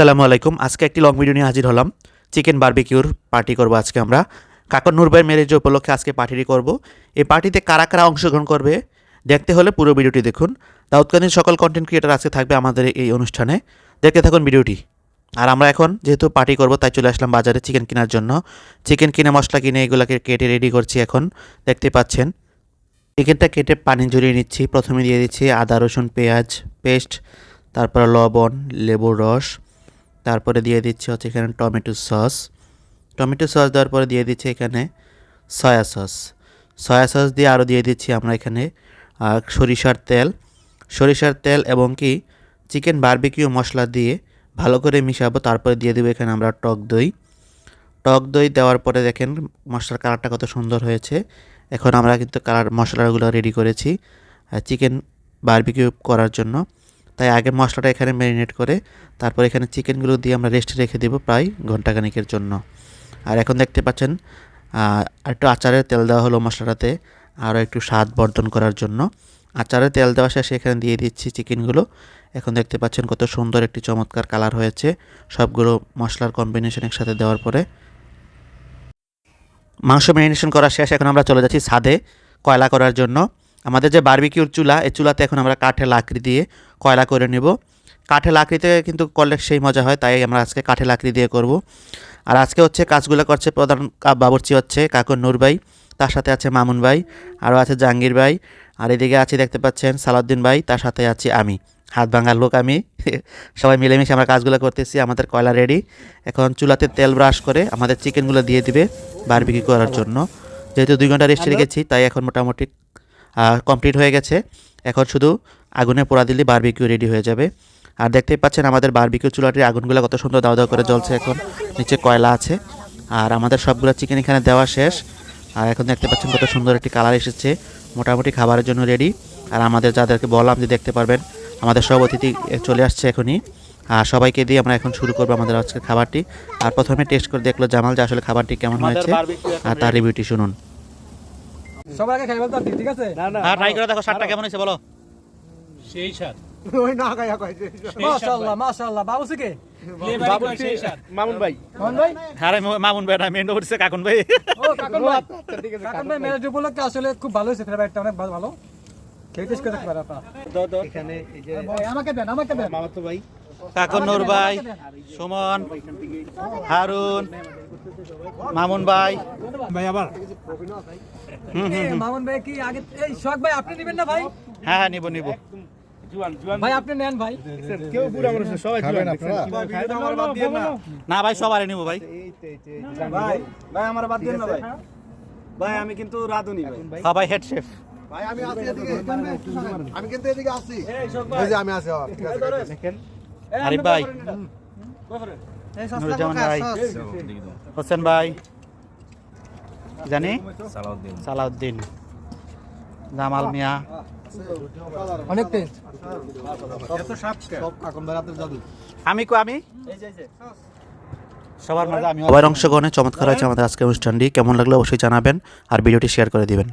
আসসালামু আলাইকুম। আজকে একটি লং ভিডিও নিয়ে হাজির হলাম। চিকেন বারবিকিউর পার্টি করব আজকে আমরা। কাকন নূর ভাইয়ের ম্যারেজ উপলক্ষে আজকে পার্টিটি করব। এই পার্টিতে কারা কারা অংশগ্রহণ করবে দেখতে হলে পুরো ভিডিওটি দেখুন। দাউদকানির সকল কন্টেন্ট ক্রিয়েটর আজকে থাকবে আমাদের এই অনুষ্ঠানে। দেখতে থাকুন ভিডিওটি। আর আমরা এখন যেহেতু পার্টি করব তাই চলে আসলাম বাজারে চিকেন কেনার জন্য। চিকেন কিনে মশলা কিনে এগুলোকে কেটে রেডি করছি এখন। দেখতে পাচ্ছেন চিকেনটা কেটে পানি ঝরিয়ে নিচ্ছি। প্রথমে দিয়ে দিচ্ছি আদা রসুন পেঁয়াজ পেস্ট, তারপর লবণ, লেবুর রস, তারপরে দিয়ে দিচ্ছি হচ্ছে এখানে টমেটো সস দেওয়ার পরে দিয়ে দিচ্ছি এখানে সয়া সস দিয়ে আরও দিয়ে দিচ্ছি আমরা এখানে সরিষার তেল এবং কি চিকেন বারবিকিউ মশলা দিয়ে ভালো করে মিশাবো। তারপরে দিয়ে দেবো এখানে আমরা টক দই দেওয়ার পরে দেখেন মশলার কালারটা কত সুন্দর হয়েছে। এখন আমরা কিন্তু মশলাগুলো রেডি করেছি চিকেন বারবিকিউ করার জন্য। তাই আগে মশলাটা এখানে ম্যারিনেট করে তারপর এখানে চিকেনগুলো দিয়ে আমরা রেস্টে রেখে দেবো প্রায় ঘন্টাখানেকের জন্য। আর এখন দেখতে পাচ্ছেন একটু আচারের তেল দেওয়া হলো মশলাটাতে আরও একটু স্বাদ বর্ধন করার জন্য। আচারের তেল দেওয়া শেষে এখানে দিয়ে দিচ্ছি চিকেনগুলো। এখন দেখতে পাচ্ছেন কত সুন্দর একটি চমৎকার কালার হয়েছে সবগুলো মশলার কম্বিনেশন একসাথে দেওয়ার পরে। মাংস ম্যারিনেশন করা শেষ। এখন আমরা চলে যাচ্ছি ছাদে কয়লা করার জন্য। আমাদের যে বারবিকিউর চুলা, এই চুলাতে এখন আমরা কাঠের লাকড়ি দিয়ে কয়লা করে নেব। কাঠের লাকড়িতে কিন্তু করলে সেই মজা হয়, তাই আমরা আজকে কাঠের লাকড়ি দিয়ে করব। আর আজকে হচ্ছে কাজগুলো করছে প্রধান বাবুর্চি হচ্ছে কাকন নূর ভাই, তার সাথে আছে মামুন ভাই, আরও আছে জাহাঙ্গীর ভাই, আর এদিকে আছে দেখতে পাচ্ছেন সালাউদ্দিন ভাই, তার সাথে আছি আমি, হাত ভাঙার লোক আমি। সবাই মিলেমিশে আমরা কাজগুলো করতেছি। আমাদের কয়লা রেডি। এখন চুলাতে তেল ব্রাশ করে আমাদের চিকেনগুলো দিয়ে দিবে বারবিকিউ করার জন্য। যেহেতু 2 ঘন্টা রেস্টে রেখেছি তাই এখন মোটামুটি কমপ্লিট হয়ে গেছে। এখন শুধু আগুনে পোড়া দিলে বারবিকিউ রেডি হয়ে যাবে। আর দেখতেই পাচ্ছেন আমাদের বারবিকিউ চুলাটির আগুনগুলো কত সুন্দর দাও দাও করে জ্বলছে। এখন নিচে কয়লা আছে আর আমাদের সবগুলো চিকেন এখানে দেওয়া শেষ। আর এখন দেখতে পাচ্ছেন কত সুন্দর একটি কালার এসেছে। মোটামুটি খাবারের জন্য রেডি। আর আমাদের যাদেরকে বললাম যে দেখতে পারবেন আমাদের সব অতিথি চলে আসছে এখনই। আর সবাইকে দিয়ে আমরা এখন শুরু করবো আমাদের আজকের খাবারটি। আর প্রথমে টেস্ট করে দেখলো জামাল যে আসলে খাবারটি কেমন হয়েছে আর তার রিভিউটি শুনুন। সবার আগে খাই বলতে ঠিক আছে? হ্যাঁ, ট্রাই করে দেখো স্বাদটা কেমন হয়েছে বলো। সেই স্বাদ। ওই না খাই কইছে। মাশাআল্লাহ মাশাআল্লাহ। বাবুসি কে? সেই স্বাদ। মামুন ভাই। মামুন ভাই? আরে মামুন ভাই না, মেন্ড হচ্ছে কাকন ভাই। ও কাকন ভাই। ঠিক আছে। কাকন ভাই মেরে উপলক্ষে আসলে খুব ভালো হয়েছে ফ্লেভারটা, অনেক ভালো। খেয়ে টেস্ট করে দেখতে পারেন আপনারা। দাও এখানে এই যে আমাকে দেন। মামা তো ভাই। কাকন নূর ভাই, সুমন, হারুন, মামুন ভাই। ভাই আবার মামুন ভাই কি আগে এই শখ ভাই আপনি নেবেন না ভাই? হ্যাঁ নিব। জুয়ান ভাই আপনি নেন ভাই। কেউ বুড়া মানুষ না, সবাই জুয়ান আপনারা। আমার বাদ দিয়েন না। না ভাই সবারই নিব ভাই। ভাই আমার বাদ দিয়েন না ভাই। ভাই আমি কিন্তু রাধুনি ভাই। হ্যাঁ ভাই, হেড শেফ। ভাই আমি আছি এদিকে, আমি কিন্তু এদিকে আছি। এই যে আমি আছি, ঠিক আছে দেখেন। আরিফ ভাই, নুরুজ্জামান ভাই, হোসেন ভাই, জানি সালাউদ্দিন, জামাল মিয়া। অনেক টেস্ট। সব কাকন ভাই রাতের জাদু। আমি সবার মাঝে আমি সবার অংশগ্রহণে চমৎকার হয়েছে আমাদের আজকের অনুষ্ঠানটি। কেমন লাগলো অবশ্যই জানাবেন আর ভিডিওটি শেয়ার করে দিবেন।